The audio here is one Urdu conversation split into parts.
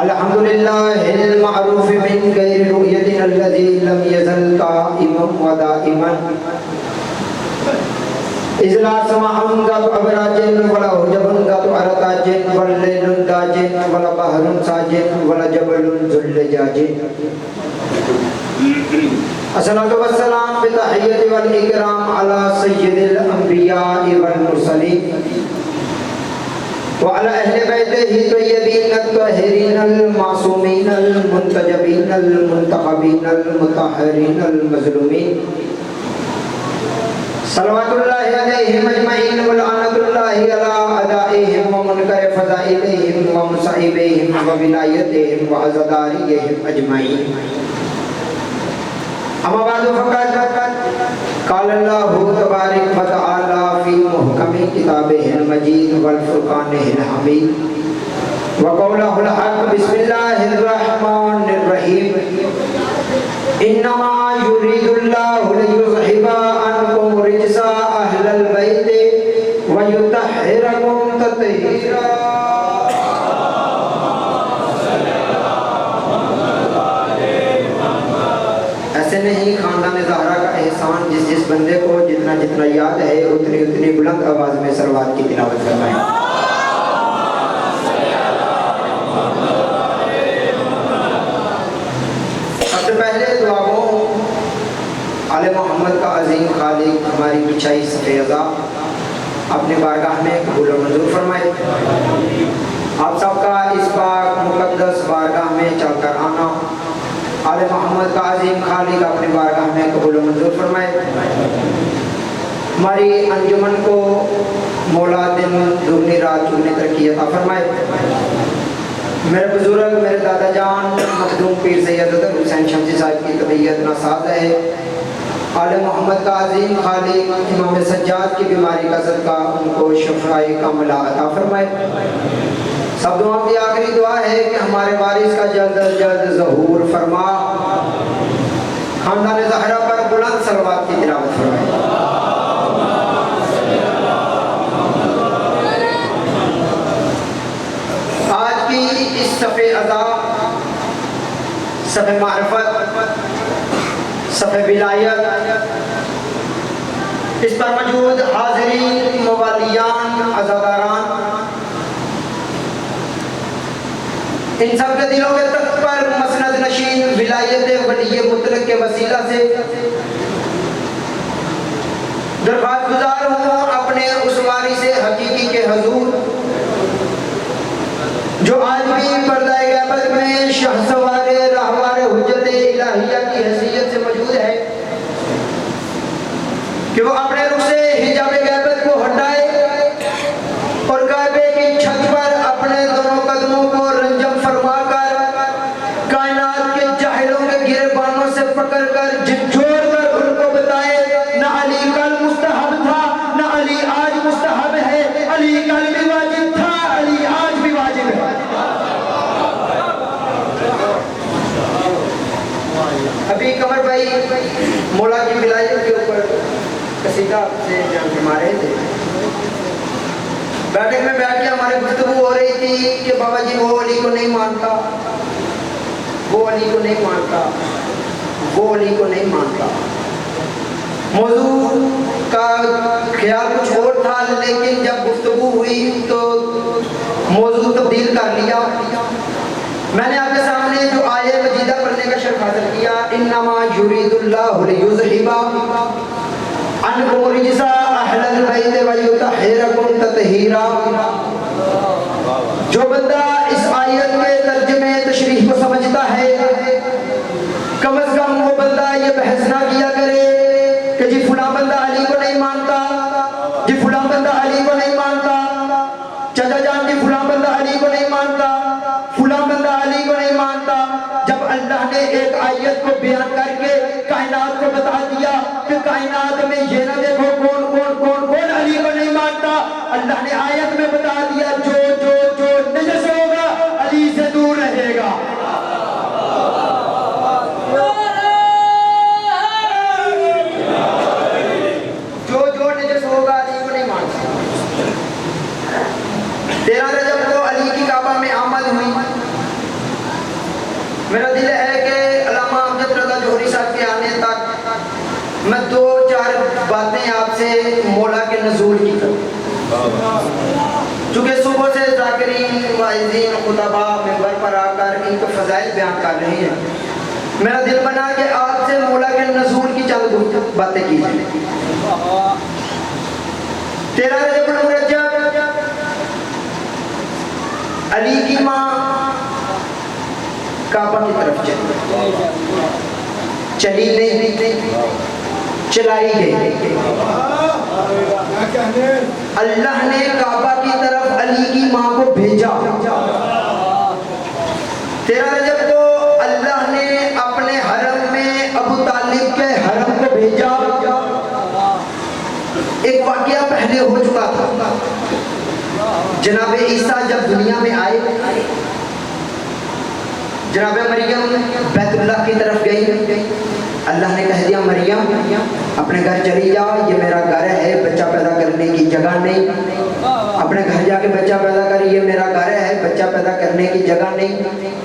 الحمدللہ المعروف من غیر رؤیت الذی لم یزل قائما ودائما اذ لا سماع ذات ابراج ولا حجب ذات ارتاج ولا لیل داج ولا بحر ساج ولا جبل ذلجاج الصلاۃ والسلام بتحیۃ والاکرام علی سید الانبیاء والمرسلین وعلى اہل بیتہ الطیبین الطاہرین المعصومین المنتجبین المنتخبین المطہرین المظلومین صلوات اللہ علیہم اجمعین ولعنۃ اللہ علی اعدائہم ومنکر فضائلہم ومصائبہم وولایتہم وعزداریہم اجمعین اما بعد فقط قال اللہ تبارک وتعالی فی محکم کتابہ المجید والفرقان الحمید وقولہ الحق بسم اللہ الرحمن الرحیم انما یرید اللہ لیذہب عنکم رجس اہل البیت ویطہرکم تطہیرا۔ ایسے نہیں خاندان زہرا کا احسان جس جس بندے کو جتنا جتنا یاد ہے اتنی اتنی بلند آواز میں صلوات کی تلاوت کرنا ہے۔ سب سے پہلے دعا گو آل محمد کا عظیم خالق ہماری بچھائی صفِ عزا اپنے بارگاہ میں قبول و منظور فرمائے۔ آپ سب کا اس پاک مقدس بارگاہ میں چل کر آنا آل محمد کا عظیم خالق اپنے بارگاہ میں قبول و منظور فرمائے۔ ہماری انجمن کو مولا دن دگنی رات چگنی ترقی عطا فرمائے۔ میرے بزرگ میرے دادا جان مخدوم پیر سید اظہر حسین شمسی صاحب کی طبیعت ناساز ہے، آل محمد کا عظیم خالق امام سجاد کی بیماری کا صدقہ ان کو شفاء کاملہ عطا فرمائے۔ سب دعاؤں کی آخری دعا ہے کہ ہمارے وارث کا جلد از جلد ظہور فرما، خاندان زہرا پر بلند صلوات کی تلاوت فرمائے۔ آج کی اس صفِ عزا، صفِ معرفت، صفِ ولایت، اس پر موجود حاضرین، موالیان، عزاداران، ان سب کے دلوں کے تخت پر مسند نشین ولایت ولی مطلق کے وسیلہ سے درخواست گزار ہوں اپنے اس وارث حقیقی کے حضور جو آج بھی پردہ غیبت میں شہسوار راہوار حجت الہیہ کی حیثیت سے موجود ہے کہ وہ اپنے رخ سے حجاب غیبت کو ہٹائے اور کعبے کی چھت پر اپنے دونوں قدموں کو رنجم فرما کر کائنات کے جاہلوں کے گریبانوں سے پکڑ کر جھنجھوڑ کر ان کو بتائے نہ علی کل مستحب تھا نہ علی آج مستحب ہے، علی کل بھی واجب تھا علی آج بھی واجب ہے۔ ابھی قمر بھائی مولا کی ولایت کے اوپر قصیدہ سے جان فرما رہے تھے، بیٹھک میں بیٹھ کے ہماری گفتگو ہو رہی تھی کہ بابا جی وہ علی کو نہیں مانتا، وہ علی کو نہیں مانتا، وہ علی کو نہیں مانتا۔ موضوع کا خیال کچھ اور تھا لیکن جب گفتگو ہوئی تو موضوع تبدیل کر لیا۔ میں نے آپ کے سامنے جو آیہ مجیدہ پڑھنے کا شرف حاصل کیا، انما یرید اللہ لیذہب عنکم رجس اہل البیت ویطہرکم تطہیرا۔ جو بندہ اس آیت کے ترجمے تشریح کو سمجھتا ہے کم از کم وہ بندہ یہ بحث نہ کیا کرے کہ جی فلاں بندہ علی کو نہیں مانتا، جی فلاں بندہ علی کو نہیں مانتا، چچا جان جی فلاں بندہ علی کو نہیں مانتا، فلاں بندہ علی کو نہیں مانتا۔ جب اللہ نے ایک آیت کو بیان کر کے کائنات کو بتا دیا کہ کائنات میں یہ نہ دیکھو کون کون کون کون علی کو نہیں مانتا، اللہ نے آیت میں بتا دیا جو جو جو نجس ہوگا علی سے دور رہے گا۔ جو جو نجس ہوگا علی کو نہیں مانتا۔ میرا دل ہے کہ علامہ امجد رضا جوہری صاحب کے آنے تک میں 2-4 باتیں آپ سے مولا کے نزول کی کروں، چونکہ صبح سے ذاکرین واعظین خطباء منبر پر آ کر ان کو فضائل بیان کر رہے ہیں۔ میرا دل بنا کہ آپ سے مولا کے نزول کی چند باتیں کی جائیں۔ 13 رجب المرجب علی کی ماں کعبہ کی طرف چلی نہیں، چلائی گئی۔ اللہ نے کعبہ کی طرف علی کی ماں کو بھیجا۔ 13 رجب کو اللہ نے اپنے حرم میں ابو طالب کے حرم کو بھیجا۔ ایک واقعہ پہلے ہو چکا تھا، جناب عیسیٰ جب دنیا میں آئے، جناب مریم بیت اللہ کی طرف گئی، اللہ نے کہہ دیا مریم اپنے گھر چلی جا، یہ میرا گھر ہے، بچہ پیدا کرنے کی جگہ نہیں، اپنے گھر جا کے بچہ پیدا کر، یہ میرا گھر ہے، بچہ پیدا کرنے کی جگہ نہیں۔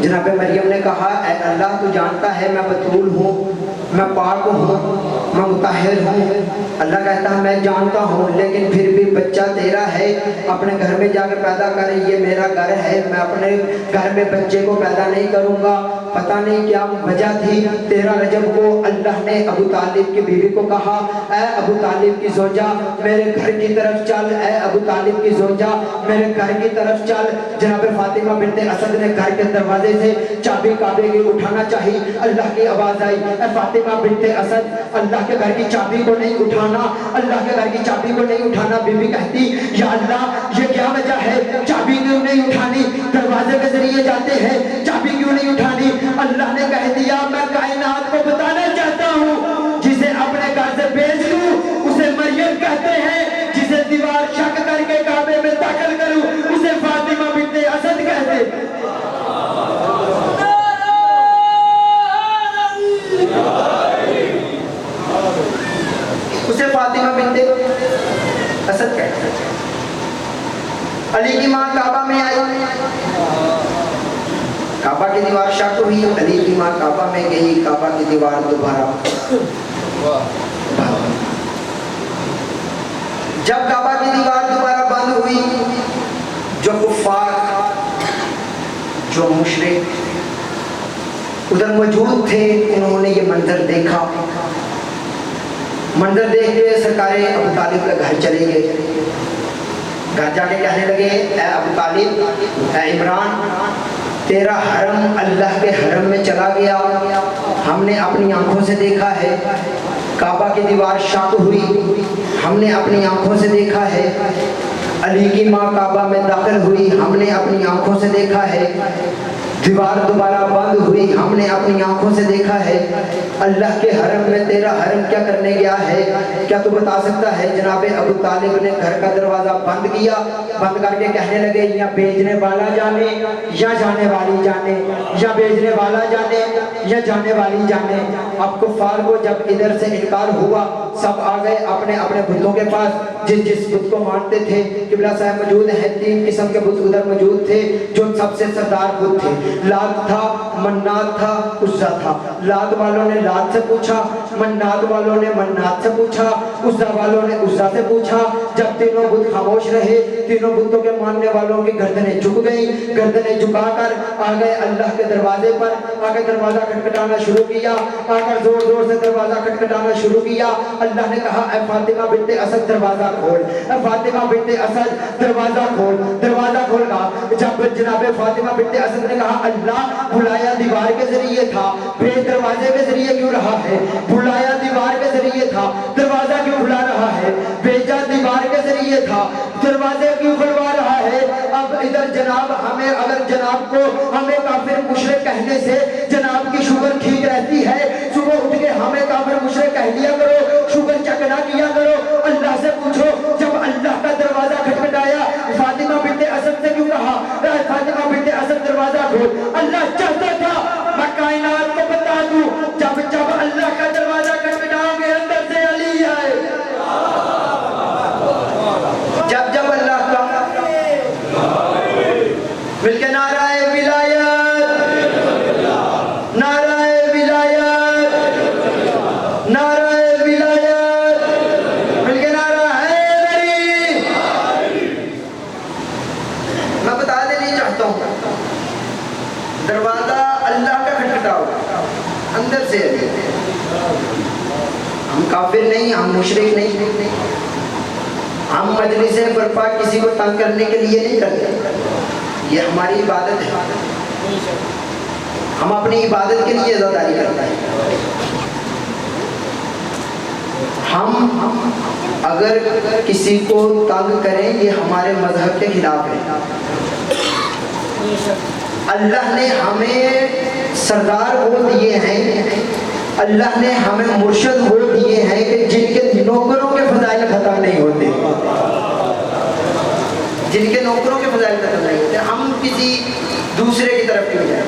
جناب مریم نے کہا اے اللہ تو جانتا ہے میں بتول ہوں، میں پاک ہوں، میں مطہر ہوں۔ اللہ کہتا ہے میں جانتا ہوں، لیکن پھر بھی بچہ تیرا ہے، اپنے گھر میں جا کے پیدا کر، یہ میرا گھر ہے، میں اپنے گھر میں بچے کو پیدا نہیں کروں گا۔ پتہ نہیں کیا وجہ تھی۔ 13 رجب کو اللہ نے ابو طالب کی بیوی کو کہا اے ابو طالب کی زوجہ میرے گھر کی طرف چل، اے ابو طالب کی زوجہ میرے گھر کی طرف چل۔ جناب فاطمہ بنت اسد نے گھر کے دروازے سے چابی کعبے کی اٹھانا چاہی، اللہ کی آواز آئی اے فاطمہ بنت اسد اللہ کے گھر کی چابی کو نہیں اٹھانا، اللہ کے گھر کی چابی کو نہیں اٹھانا۔ بی بی کہتی یا اللہ یہ کیا وجہ ہے، چابی کیوں نہیں اٹھانی، دروازے کے ذریعے جاتے ہیں، چابی کیوں نہیں اٹھانی؟ اللہ نے کہہ دیا میں کائنات کو بتانا چاہتا ہوں، جسے اپنے گھر سے بھیج لوں اسے مریم کہتے ہیں، جسے دیوار شک کر کے کعبے میں داخل کروں اسے فاطمہ بنت اسد کہتے ہیں۔ اسے فاطمہ بنت اسد کہتے ہیں۔ علی کی ماں کعبہ میں آئی، کعبہ کی دیوار شک ہوئی، علی کی ماں کعبہ میں گئی، کعبہ کی دیوار دوبارہ جب کعبہ کی دیوار دوبارہ بند ہوئی، جو کفار جو مشرک ادھر موجود تھے انہوں نے یہ منظر دیکھا، منظر دیکھ کے سرکار ابو طالب کے گھر چلے گئے، گھر جا کے کہنے لگے اے ابو طالب اے عمران تیرا حرم اللہ کے حرم میں چلا گیا، ہم نے اپنی آنکھوں سے دیکھا ہے، کعبہ کی دیوار شق ہوئی، ہم نے اپنی آنکھوں سے دیکھا ہے، علی کی ماں کعبہ میں داخل ہوئی، ہم نے اپنی آنکھوں سے دیکھا ہے، دیوار دوبارہ بند ہوئی، ہم نے اپنی آنکھوں سے دیکھا ہے، اللہ کے حرم میں تیرا حرم کیا کرنے گیا ہے، کیا تو بتا سکتا ہے؟ جناب ابو طالب نے گھر کا دروازہ بند کیا، بند کر کے کہنے لگے یا بیچنے والا جانے یا جانے والی جانے، یا بیچنے والا جانے یا جانے والی جانے۔ اب کفار کو جب ادھر سے انکار ہوا سب آ گئے اپنے اپنے بتوں کے پاس، جس بت کو مانتے تھے قبلہ صاحب موجود ہیں، 3 قسم کے بت ادھر موجود تھے جو سب سے سردار بت تھے، لات تھا، منات تھا، عزا تھا۔ لات والوں نے لات سے پوچھا، منات والوں نے منات سے پوچھا، عزا والوں نے عزا سے پوچھا۔ جب تینوں بت خاموش رہے، تینوں بتوں کے ماننے والوں کی گردنیں جھک گئیں، گردنیں جھکا کر آ گئے اللہ کے دروازے پر، آ کے دروازہ کھٹکھٹانا شروع کیا، آ کر زور زور سے دروازہ کھٹکھٹانا شروع کیا۔ اللہ نے کہا اے فاطمہ بنت اسد دروازہ کھول، اے فاطمہ بنت اسد دروازہ کھول، دروازہ کھول گا۔ جب جناب فاطمہ بنت اسد نے کہا اللہ بلایا دیوار کے ذریعے تھا، بھیج دروازے کے ذریعے کیوں رہا ہے؟ بلایا دیوار کے ذریعے تھا، دروازہ کیوں کھلا رہا ہے؟ بھیجا دیوار کے ذریعے تھا، دروازے کیوں کھلوا رہا ہے؟ اب ادھر جناب ہمیں اگر جناب کو ہمیں کافر مشرک کہنے سے جناب کی شوگر ٹھیک رہتی ہے، صبح اٹھ کے ہمیں کافر مشرک کہہ لیا کرو، شوگر چیک نہ کیا کرو۔ اللہ سے پوچھو جب اللہ کا دروازہ کھٹکھٹایا فاطمہ بنت اسد سے کیوں کہا اے فاطمہ بنت اسد دروازہ کھول؟ اللہ چاہتا تھا میں کائنات کو بتا دوں جب جب اللہ کا دروازہ کھٹکھٹاؤں گے اندر سے علی آئے، جب جب اللہ کا مل کے نعرہ ولایت کرتا ہوں, دروازہ اللہ کا کھٹکھٹا ہوگا اندر سے. ہم کافر نہیں, ہم مشرک نہیں, ہم مجلس برپا کسی کو تنگ کرنے کے لیے نہیں کرتے, یہ ہماری عبادت ہے, ہم اپنی عبادت کے لیے عزاداری کرتے ہیں. ہم اگر کسی کو تنگ کریں یہ ہمارے مذہب کے خلاف ہے. اللہ نے ہمیں سردار وہ دیے ہیں, اللہ نے ہمیں مرشد وہ دیے ہیں کہ جن کے نوکروں کے فضائل ختم نہیں ہوتے, جن کے نوکروں کے فضائل ختم نہیں ہوتے. ہم کسی دوسرے کی طرف کیوں جائیں؟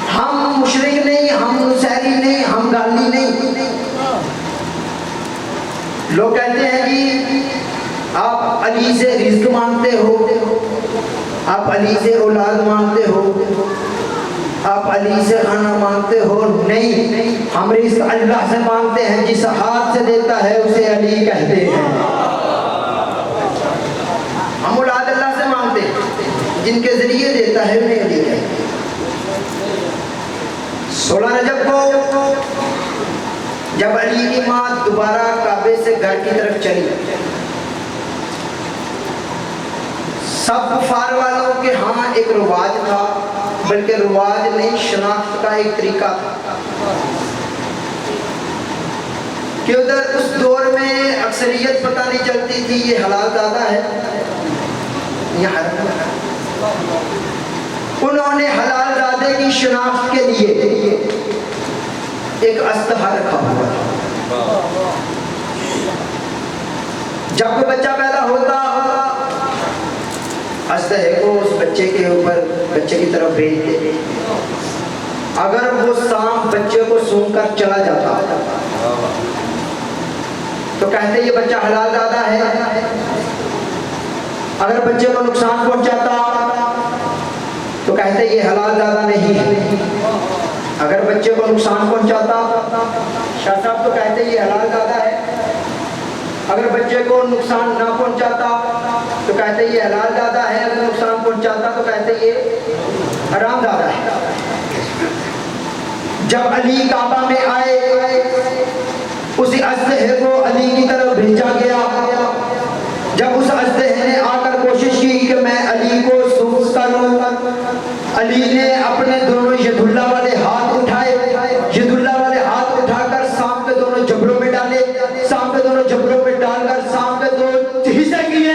ہم مشرک نہیں, ہم نصیری نہیں, ہم گالی نہیں. لوگ کہتے ہیں کہ آپ علی سے رزق مانگتے ہو, آپ علی سے اولاد مانگتے ہو, آپ علی سے کھانا مانگتے ہو. نہیں, ہم رزق اللہ سے مانگتے ہیں, جس ہاتھ سے دیتا ہے اسے علی کہتے ہیں. ہم اولاد اللہ سے مانگتے ہیں, جن کے ذریعے دیتا ہے انہیں علی کہتے ہیں. 16 رجب کو جب علی کی ماں دوبارہ کعبے سے گھر کی طرف چلی, سب کفار والوں کے ہاں ایک رواج تھا, بلکہ رواج نہیں شناخت کا ایک طریقہ تھا کہ ادھر اس دور میں اکثریت پتہ نہیں چلتی تھی یہ حلال زادہ ہے یا حرام ہے. انہوں نے حلال زادے کی شناخت کے لیے ایک استحا رکھا ہوا تھا. جب کوئی بچہ پیدا ہوتا استحے کو اس بچے کے اوپر, بچے کی طرف بھیجتے. اگر وہ سانپ بچے کو سونگھ کر چلا جاتا تو کہتے یہ بچہ حلال زادہ ہے. اگر بچے کو نقصان پہنچاتا تو کہتے یہ حلال زادہ نہیں ہے. اگر بچے کو نقصان پہنچاتا شاہ صاحب تو کہتے یہ حلال زادہ ہے. اگر بچے کو نقصان نہ پہنچاتا تو کہتے یہ حلال زادہ ہے, اگر نقصان پہنچاتا تو کہتے یہ حرام زادہ ہے. جب علی کعبہ میں آئے اسی اسلحے کو علی کی طرف بھیجا گیا. جب اس اسلحے نے آ کر کوشش کی کہ میں علی کو سوز کروں, علی نے اپنے دونوں ید اللہ والے ہاتھ اٹھائے, ید اللہ والے ہاتھ اٹھا کر سانپ کے دونوں جبڑوں میں ڈالے, سانپ کے دونوں جبڑوں میں ڈال کر سانپ کے دو حصے کیے.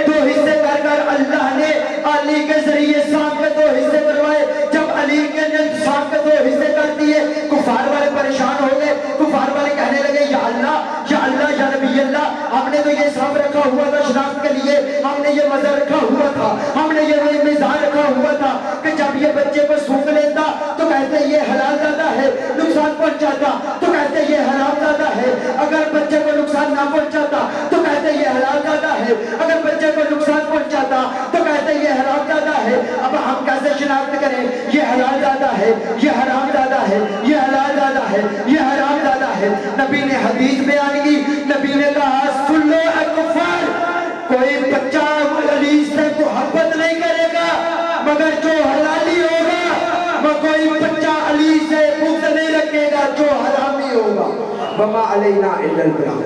2 حصے کر کر اللہ نے علی کے ذریعے سانپ کے 2 حصے کروائے. جب علی کے نے سانپ کے 2 حصے کر دیے کفار والے پریشان ہو گئے. کفار والے کہنے لگے یا اللہ یا اللہ یا نبی اللہ, ہم نے تو یہ سانپ رکھا ہوا تھا شناخت کے لیے, ہم نے یہ مزہ رکھا ہوا تھا, ہم نے یہ میزان رکھا ہوا تھا کہ جب یہ بچے کو سونگ لیتا تو کہتے یہ حلال زادہ ہے, نقصان پہنچاتا تو کہتے یہ حرام زادہ ہے. اگر بچے کو نقصان نہ پہنچاتا تو کہتے یہ حلال زادہ ہے, اگر بچے کو نقصان پہنچاتا تو کہتے یہ حرام زادہ ہے. اب ہم کیسے شناخت کریں یہ حلال زادہ ہے, یہ حرام زادہ ہے, یہ حلال زادہ ہے, یہ حرام زادہ ہے. نبی نے حدیث بیان کی, نبی نے کہا سن لو اے کفار, کوئی بچہ علی سے محبت نہیں کرے گا مگر جو حلالی ہوگا, کوئی بچہ علی سے بغض نہیں رکھے گا جو حرامی ہوگا. وما علینا الا البلاغ.